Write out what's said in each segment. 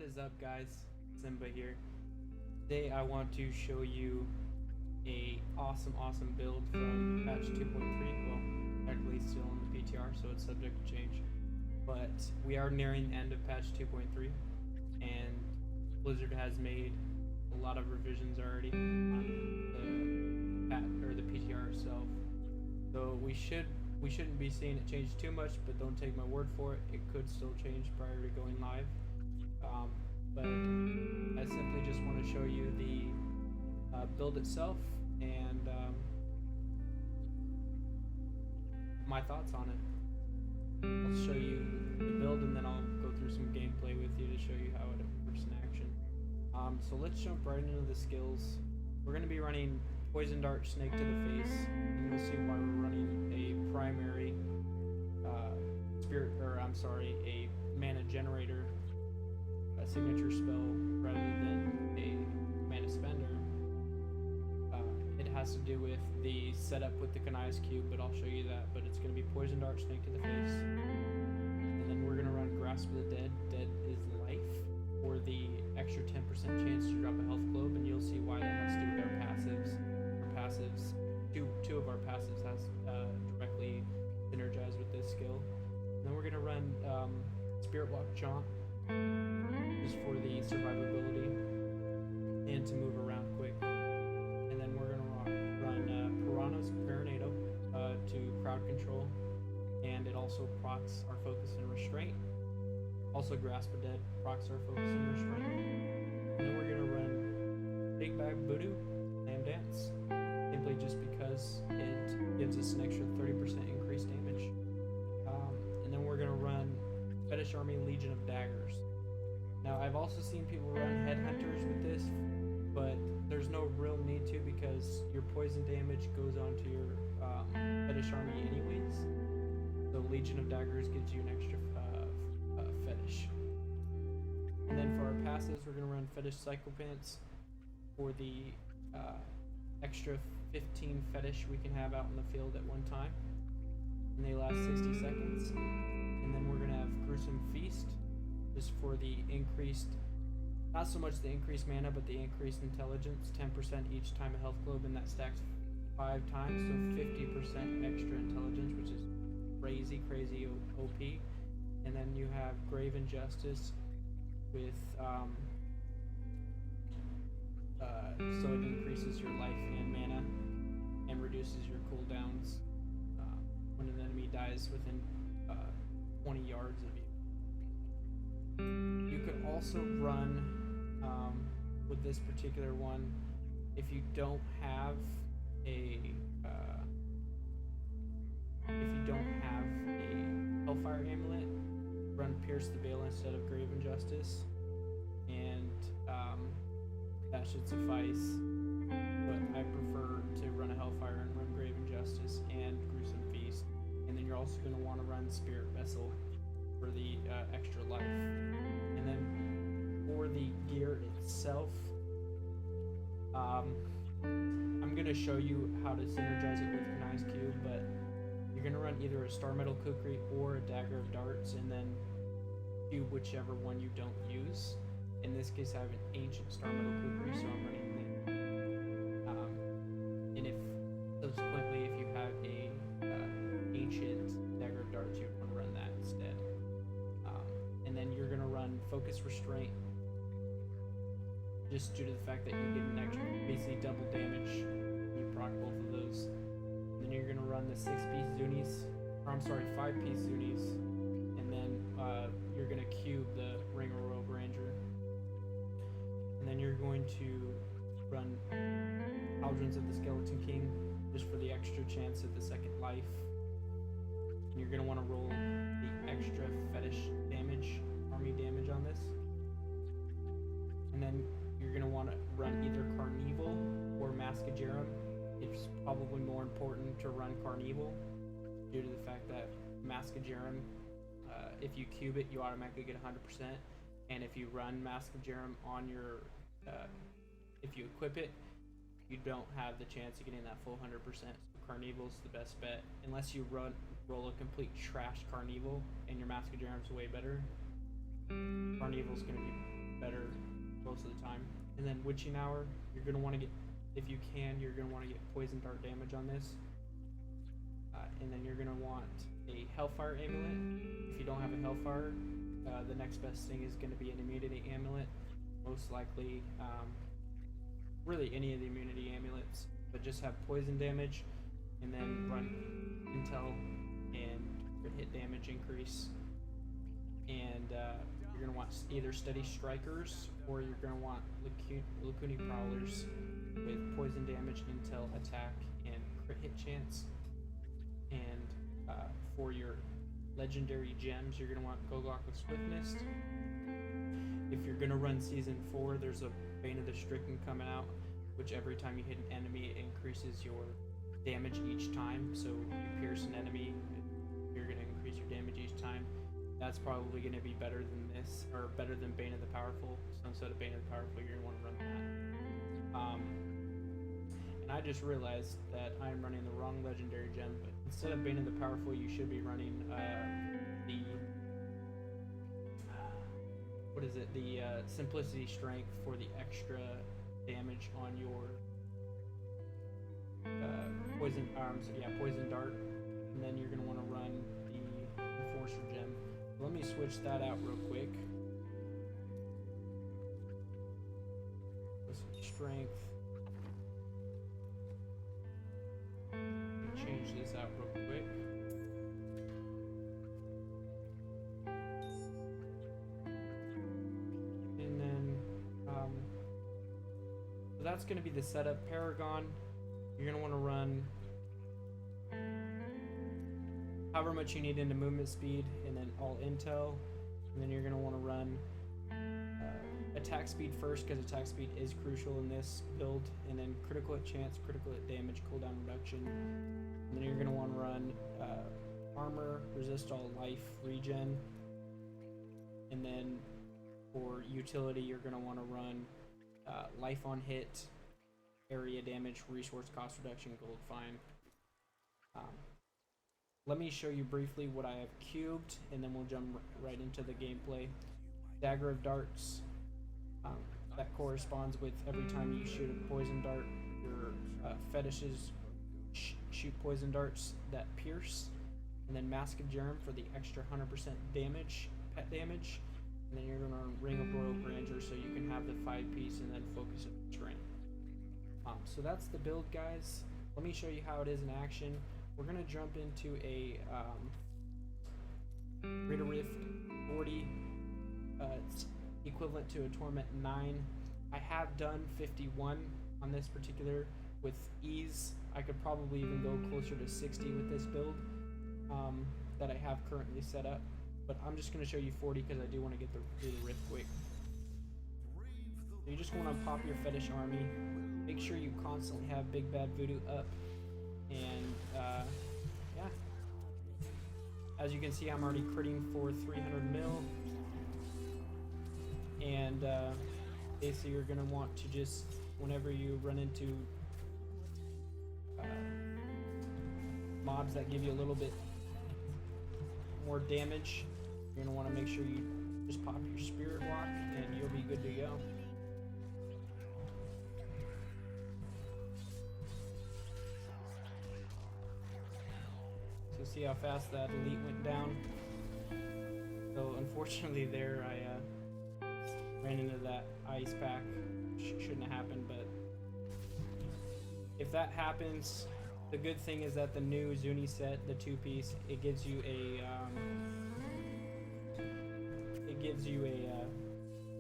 What is up, guys? Simba here. Today I want to show you a awesome build from patch 2.3. Well, technically still in the PTR, so it's subject to change. But we are nearing the end of patch 2.3, and Blizzard has made a lot of revisions already on the PTR itself. So we shouldn't be seeing it change too much, but don't take my word for it. It could still change prior to going live. But I simply just want to show you the build itself and my thoughts on it. I'll show you the build and then I'll go through some gameplay with you to show you how it works in action. So let's jump right into the skills. We're going to be running Poison Dart, Snake to the Face, and you'll see why we're running a primary a mana generator, a signature spell, rather than a mana spender. It has to do with the setup with the Kanias cube, but I'll show you that. But it's going to be Poison Dart, Snake to the Face, and then we're going to run Grasp of the Dead. Dead is life, for the extra 10% chance to drop a health globe, and you'll see why that has to do with our passives. Two of our passives has directly synergized with this skill. And then we're going to run Spirit Walk Jaunt, just for the survivability and to move around quick. And then we're going to run Piranha's Paranado to crowd control, and it also procs our focus and restraint. Also Grasp of Dead procs our focus and restraint. And then we're going to run Big Bag Voodoo, Slam Dance, simply just because it gives us an extra 30% increased damage. And then we're going to run Fetish Army, Legion of Daggers. Now, I've also seen people run Headhunters with this, but there's no real need to, because your poison damage goes onto your Fetish Army anyways. So Legion of Daggers gives you an extra Fetish. And then for our passives, we're going to run Fetish Psychopants for the extra 15 Fetish we can have out in the field at one time. And they last 60 seconds. And then we're going to have Gruesome Feast, just for the increased, not so much the increased mana, but the increased intelligence, 10% each time a health globe, and that stacks 5 times, so 50% extra intelligence, which is crazy OP. And then you have Grave Injustice with, so it increases your life and mana, and reduces your cooldowns when an enemy dies within 20 yards of you. You could also run, with this particular one, if you don't have a Hellfire Amulet, run Pierce the Veil instead of Grave Injustice, and that should suffice. But I prefer to run a Hellfire and run Grave Injustice and Gruesome Feast. And then you're also going to want to run Spirit Vessel for the extra life. And then for the gear itself, I'm going to show you how to synergize it with Kanias cube, but you're going to run either a Star Metal Kukri or a Dagger of Darts, and then cube whichever one you don't use. In this case, I have an ancient Star Metal Kukri, so I'm running that. And if subsequently, if you have a ancient Dagger of Darts, you want to run that instead. And then you're going to run Focus Restraint, just due to the fact that you get an extra, basically double damage when you proc both of those. And then you're going to run the 5-piece Zunies, and then you're going to cube the Ring of Rogue Ranger. And then you're going to run Cauldrons of the Skeleton King, just for the extra chance at the second life. And you're going to want to roll the extra Fetish damage, army damage on this. And then you're going to want to run either Carnival or Mascagerum. It's probably more important to run Carnival, due to the fact that Mascagerum, if you cube it, you automatically get 100%. And if you run Mascagerum on your, if you equip it, you don't have the chance of getting that full 100%. So Carnival's the best bet, unless you roll a complete trash Carnival and your Mascagerum's way better. Carnival's going to be better most of the time. And then Witching Hour, you're going to want to get, if you can, you're going to want to get Poison Dart damage on this. And then you're going to want a Hellfire Amulet. If you don't have a Hellfire, the next best thing is going to be an Immunity Amulet. Most likely, really any of the Immunity Amulets. But just have poison damage, and then run Intel and crit hit damage increase. And you're going to want either Steady Strikers, or you're going to want Lacuni Prowlers with poison damage, intel, attack, and crit hit chance. And for your legendary gems, you're going to want Gogok with Swiftness. If you're going to run Season 4, there's a Bane of the Stricken coming out, which every time you hit an enemy, it increases your damage each time. So you pierce an enemy, you're going to increase your damage each time. That's probably going to be better than this, or better than Bane of the Powerful. So instead of Bane of the Powerful, you're going to want to run that. And I just realized that I'm running the wrong legendary gem, but instead of Bane of the Powerful, you should be running the Simplicity Strength for the extra damage on your Poison Dart, and then you're going to want to run the Enforcer gem. Let me switch that out real quick. Strength. Change this out real quick. And then, so that's going to be the setup. Paragon, you're going to want to run however much you need into movement speed, and then all intel, and then you're going to want to run attack speed first, because attack speed is crucial in this build, and then critical hit chance, critical hit damage, cooldown reduction, and then you're going to want to run armor, resist all life, regen, and then for utility you're going to want to run life on hit, area damage, resource cost reduction, gold fine. Let me show you briefly what I have cubed, and then we'll jump right into the gameplay. Dagger of Darts, that corresponds with every time you shoot a poison dart, your fetishes shoot poison darts that pierce. And then Mask of Jerem for the extra 100% damage, pet damage. And then you're going to Ring of Royal Grandeur so you can have the 5-piece and then focus of strength. So that's the build, guys. Let me show you how it is in action. We're going to jump into a Greater Rift 40. It's equivalent to a Torment 9. I have done 51 on this particular with ease. I could probably even go closer to 60 with this build that I have currently set up. But I'm just going to show you 40 because I do want to get through the Rift quick. So you just want to pop your Fetish Army. Make sure you constantly have Big Bad Voodoo up. And yeah, as you can see, I'm already critting for 300 mil. And basically you're going to want to just, whenever you run into mobs that give you a little bit more damage, you're going to want to make sure you just pop your Spirit Walk and you'll be good to go. So see how fast that elite went down. So unfortunately there I ran into that ice pack. Shouldn't have happened, but if that happens, the good thing is that the new Zuni set, the 2-piece, it gives you a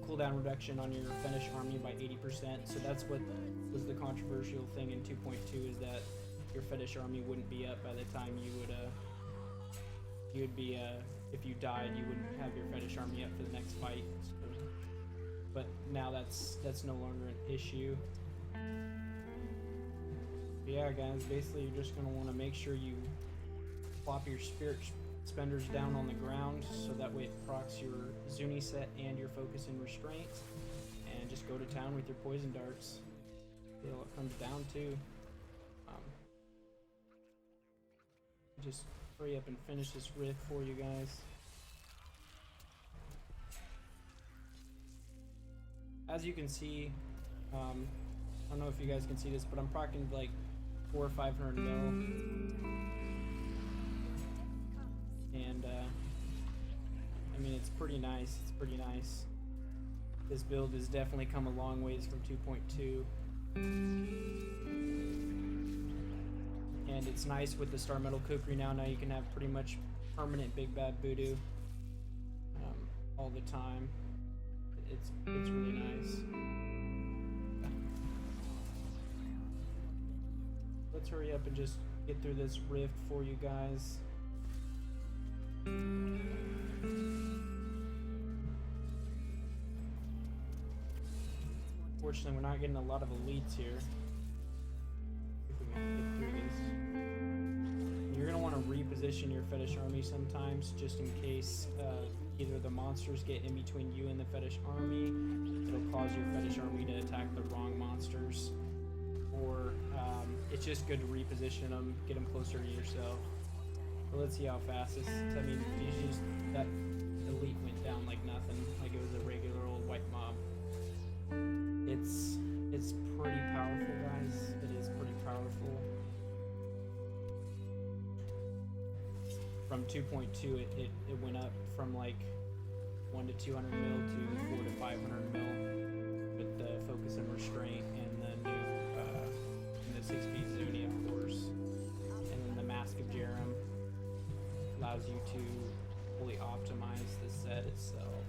cooldown reduction on your Fetish Army by 80%. So that's what was the controversial thing in 2.2, is that your Fetish Army wouldn't be up by the time you would be if you died, you wouldn't have your Fetish Army up for the next fight. So, but now that's no longer an issue. But yeah, guys, basically you're just going to want to make sure you plop your Spirit Spenders down on the ground, so that way it procs your Zuni set and your Focus and Restraint, and just go to town with your Poison Darts until it comes down to. Just hurry up and finish this rift for you guys. as you can see, I don't know if you guys can see this, but I'm procking like 400 or 500 mil, and I mean it's pretty nice. It's pretty nice. This build has definitely come a long ways from 2.2, and it's nice with the Star Metal Kukri now. Now you can have pretty much permanent Big Bad Voodoo all the time. It's really nice. Let's hurry up and just get through this rift for you guys. Fortunately, we're not getting a lot of elites here. If we can get through this. You're going to want to reposition your fetish army sometimes, just in case either the monsters get in between you and the fetish army. It'll cause your fetish army to attack the wrong monsters. Or it's just good to reposition them, get them closer to yourself. But let's see how fast this. I mean, that elite went down like nothing, like it was a regular old white mob. It's pretty powerful, guys. It is pretty powerful. From 2.2, it went up from like 1 to 200 mil to 4 to 500 mil with the focus and restraint and the new and the 6-piece Zuni, of course, and then the Mask of Jerem allows you to fully optimize the set itself.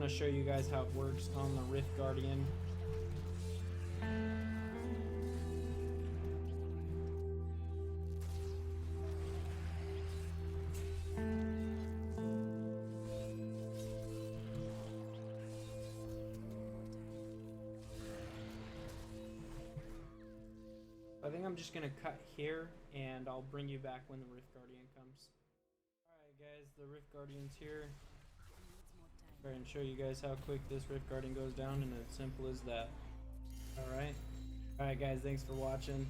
To show you guys how it works on the Rift Guardian. I think I'm just gonna cut here and I'll bring you back when the Rift Guardian comes. Alright guys, the Rift Guardian's here. Try and show you guys how quick this Rift Guardian goes down, and it's simple as that. Alright guys, thanks for watching.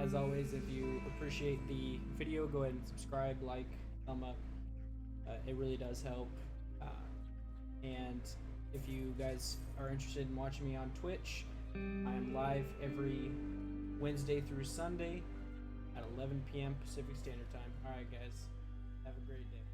As always, if you appreciate the video, go ahead and subscribe, like, thumb up. It really does help. And if you guys are interested in watching me on Twitch, I am live every Wednesday through Sunday at 11 p.m. Pacific Standard Time. Alright guys, have a great day.